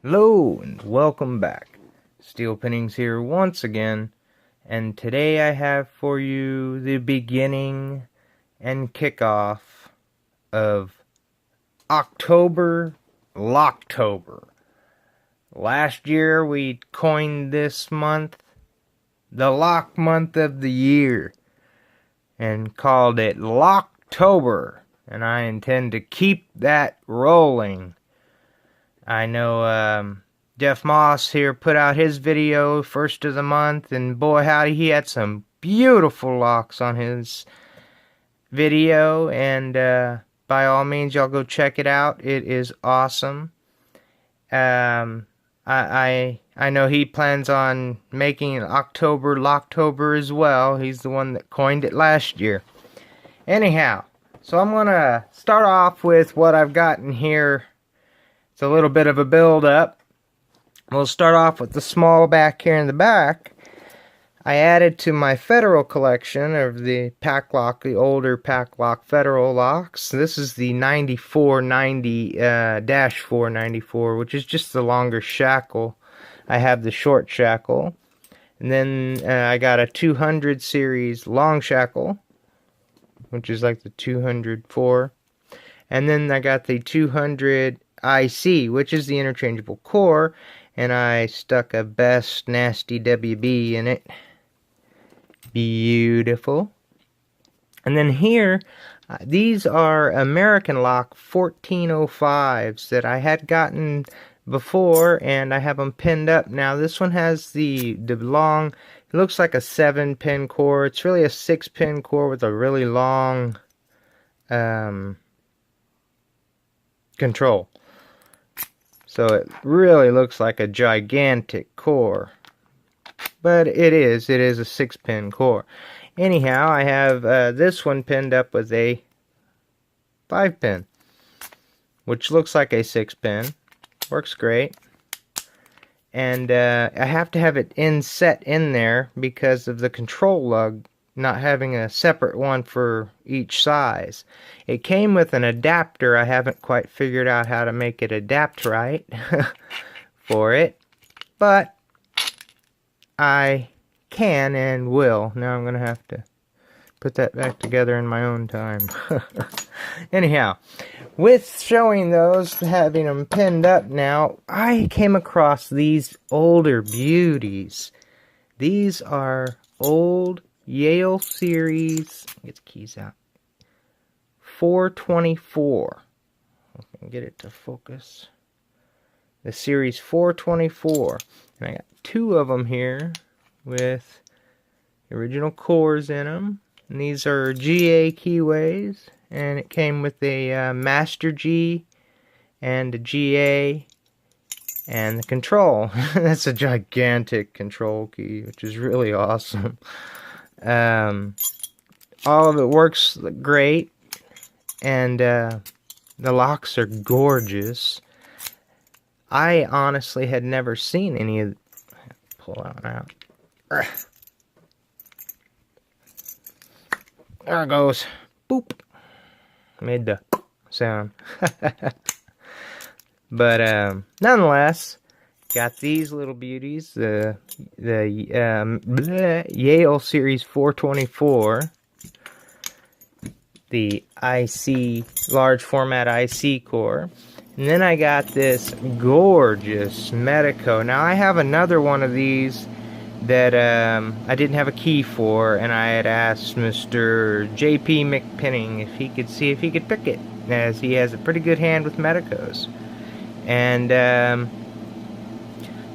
Hello and welcome back. Steel Pinnings here once again, and today I have for you the beginning and kickoff of October Locktober. Last year we coined this month the lock month of the year and called it Locktober, and I intend to keep that rolling. I know Jeff Moss here put out his video first of the month, and boy howdy, he had some beautiful locks on his video, and by all means y'all go check it out. It is awesome. I know he plans on making October Locktober as well. He's the one that coined it last year. Anyhow, so I'm gonna start off with what I've got in here. It's a little bit of a build-up. We'll start off with the small back here in the back. I added to my Federal collection of the Packlock, the older Packlock Federal locks. This is the 9490-494, which is just the longer shackle. I have the short shackle. And then I got a 200 series long shackle, which is like the 204. And then I got the 200 IC, which is the interchangeable core, and I stuck a Best Nasty WB in it. Beautiful. And then here, these are American Lock 1405s that I had gotten before, and I have them pinned up now. This one has the long, it looks like a 7-pin core. It's really a 6-pin core with a really long control. So it really looks like a gigantic core. But it is a 6-pin core. Anyhow, I have this one pinned up with a 5-pin, which looks like a 6-pin. Works great. And I have to have it set in there because of the control lug not having a separate one for each size. It came with an adapter. I haven't quite figured out how to make it adapt right for it, but I can and will. Now I'm going to have to put that back together in my own time. Anyhow, with showing those, having them pinned up now, I came across these older beauties. These are old Yale series, get the keys out, 424. I can get it to focus. The series 424. And I got 2 of them here with original cores in them. And these are GA keyways. And it came with a Master G and a GA and the control. That's a gigantic control key, which is really awesome. All of it works great, and the locks are gorgeous. I honestly had never seen any of. Pull that one out. There it goes. Boop. Made the sound. But nonetheless, got these little beauties, the Yale Series 424, the IC, large format IC core. And then I got this gorgeous Medeco. Now I have another one of these that I didn't have a key for, and I had asked Mr. J.P. McPinning if he could see if he could pick it, as he has a pretty good hand with Medecos. And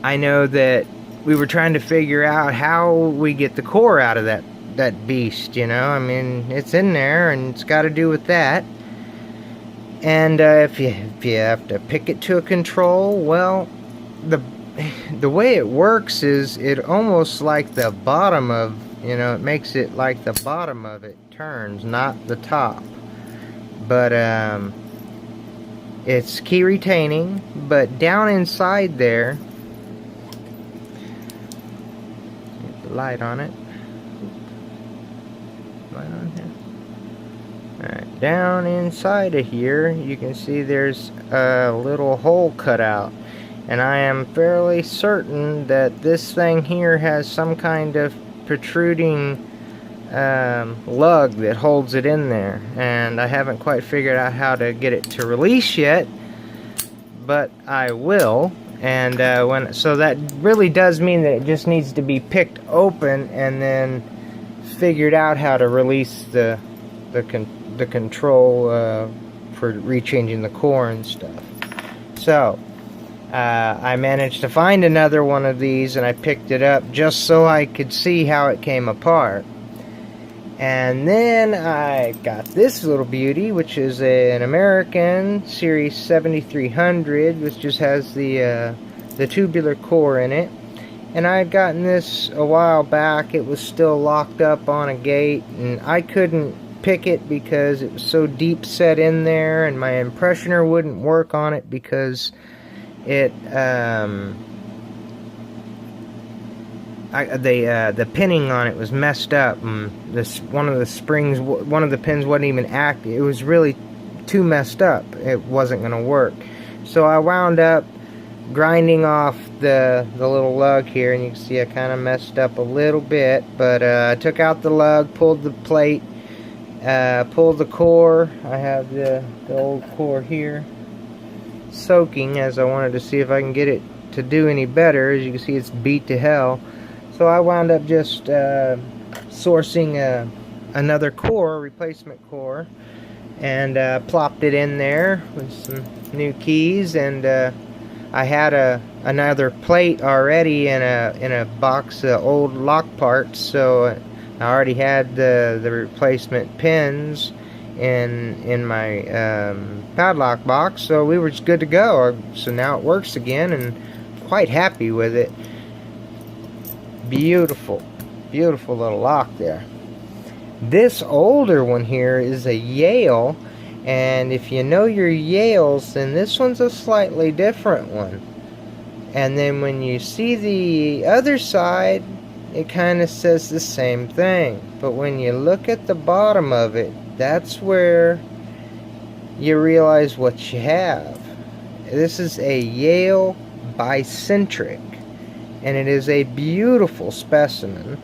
I know that we were trying to figure out how we get the core out of that beast, you know. I mean, it's in there, and it's got to do with that. And if you have to pick it to a control, well, the way it works is it almost like the bottom of, you know, it makes it like the bottom of it turns, not the top. But it's key retaining, but down inside there, get the light on it. Light on here. Alright, down inside of here, you can see there's a little hole cut out. And I am fairly certain that this thing here has some kind of protruding lug that holds it in there, and I haven't quite figured out how to get it to release yet, but I will. And so that really does mean that it just needs to be picked open and then figured out how to release the control for rechanging the core and stuff. So I managed to find another one of these, and I picked it up just so I could see how it came apart. And then I got this little beauty, which is an American Series 7300, which just has the tubular core in it. And I had gotten this a while back. It was still locked up on a gate, and I couldn't pick it because it was so deep set in there, and my impressioner wouldn't work on it because it the pinning on it was messed up, and one of the springs, one of the pins wasn't even active. It was really too messed up. It wasn't going to work. So I wound up grinding off the little lug here, and you can see I kind of messed up a little bit, but I took out the lug, pulled the plate, pulled the core. I have the old core here soaking, as I wanted to see if I can get it to do any better. As you can see, it's beat to hell. So I wound up just sourcing another core, replacement core, and plopped it in there with some new keys. And I had another plate already in a box of old lock parts, so I already had the replacement pins in my padlock box, so we were just good to go. So now it works again, and quite happy with it. Beautiful, beautiful little lock there. This older one here is a Yale, and if you know your Yales, then this one's a slightly different one. And then when you see the other side, it kind of says the same thing. But when you look at the bottom of it, that's where you realize what you have. This is a Yale by Centric, and it is a beautiful specimen.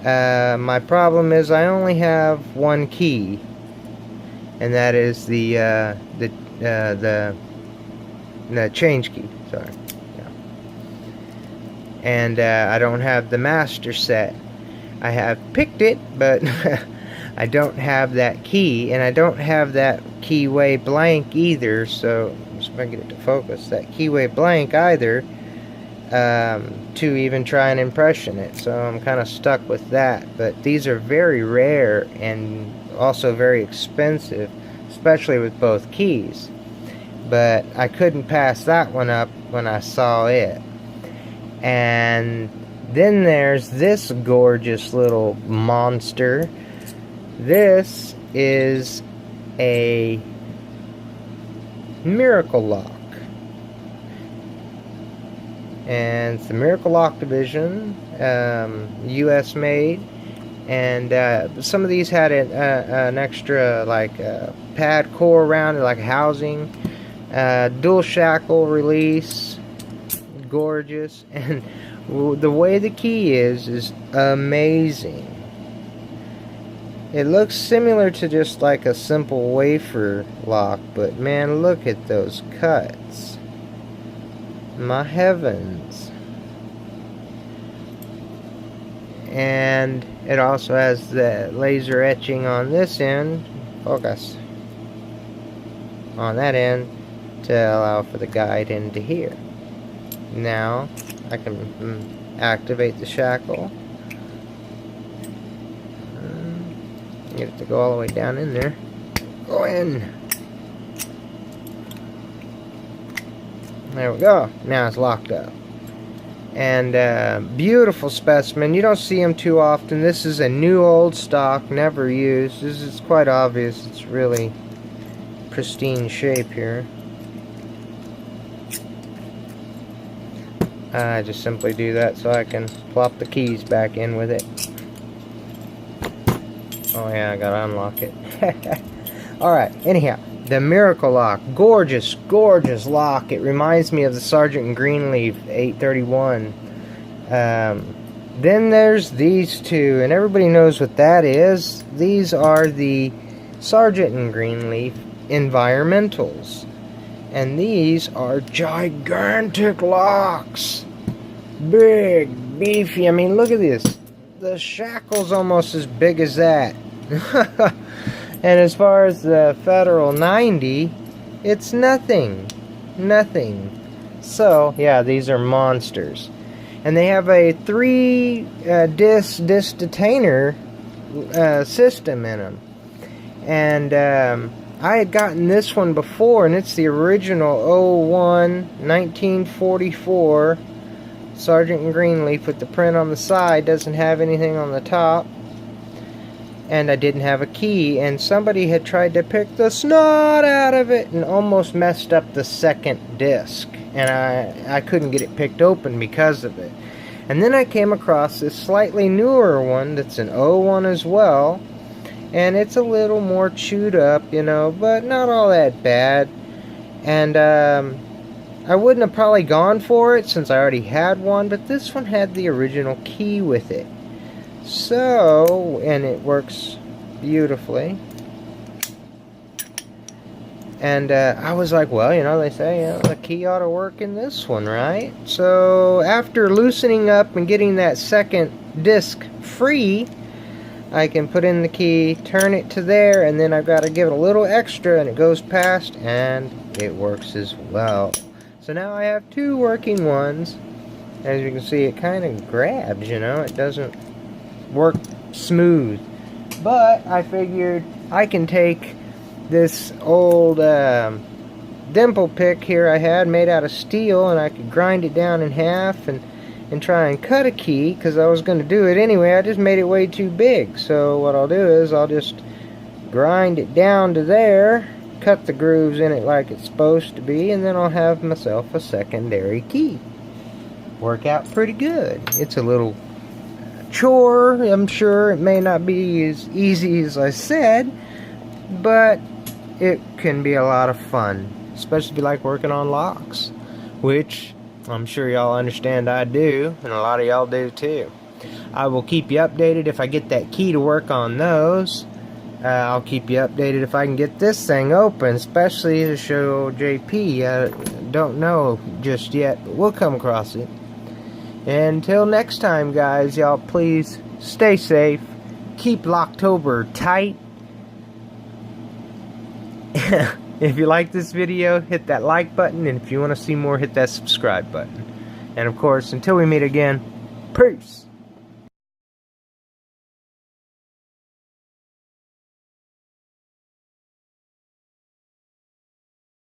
My problem is I only have one key, and that is the change key. Sorry, yeah. And I don't have the master set. I have picked it, but I don't have that key, and I don't have that keyway blank either. So let's get it to focus. That keyway blank either. To even try and impression it, so I'm kind of stuck with that. But these are very rare and also very expensive, especially with both keys. But I couldn't pass that one up when I saw it. And then there's this gorgeous little monster. This is a Miracle Lock. And it's the Miracle Lock division, US made, and some of these had an extra pad core around it, like housing, dual shackle release, gorgeous, and the way the key is amazing. It looks similar to just like a simple wafer lock, but man, look at those cuts. My heavens. And it also has the laser etching on this end, focus, on that end, to allow for the guide into here. Now I can activate the shackle, get it to go all the way down in there. Go in. There we go. Now it's locked up. And beautiful specimen. You don't see them too often. This is a new old stock, never used. This is quite obvious. It's really pristine shape here. I just simply do that so I can plop the keys back in with it. Oh yeah, I gotta unlock it. Alright, anyhow. the Miracle Lock. Gorgeous, gorgeous lock. It reminds me of the Sargent & Greenleaf 831. Then there's these two, and everybody knows what that is. These are the Sargent & Greenleaf Environmentals. And these are gigantic locks. Big, beefy. I mean, look at this. The shackle's almost as big as that. And as far as the Federal 90, it's nothing. Nothing. So, yeah, these are monsters. And they have a 3-disc detainer system in them. And I had gotten this one before, and it's the original 01 1944 Sargent & Greenleaf with the print on the side. Doesn't have anything on the top. And I didn't have a key, and somebody had tried to pick the snot out of it and almost messed up the second disc, and I couldn't get it picked open because of it. And then I came across this slightly newer one that's an 01 as well, and it's a little more chewed up, you know, but not all that bad. And I wouldn't have probably gone for it since I already had one, but this one had the original key with it. So, and it works beautifully. And I was like, well, you know, they say, you know, the key ought to work in this one, right? So, after loosening up and getting that second disc free, I can put in the key, turn it to there, and then I've got to give it a little extra, and it goes past, and it works as well. So now I have two working ones. As you can see, it kind of grabs, you know, it doesn't work smooth, but I figured I can take this old dimple pick here I had made out of steel, and I could grind it down in half and try and cut a key, because I was going to do it anyway. I just made it way too big. So what I'll do is I'll just grind it down to there, cut the grooves in it like it's supposed to be, and then I'll have myself a secondary key. Work out pretty good. It's a little chore, I'm sure. It may not be as easy as I said, but it can be a lot of fun, especially if you like working on locks, which I'm sure y'all understand I do, and a lot of y'all do too. I will keep you updated if I get that key to work on those. I'll keep you updated if I can get this thing open, especially to show JP. I don't know just yet, but we'll come across it. Until next time, guys, y'all please stay safe, keep Locktober tight. If you like this video, hit that like button, and if you want to see more, hit that subscribe button. And of course, until we meet again, peace!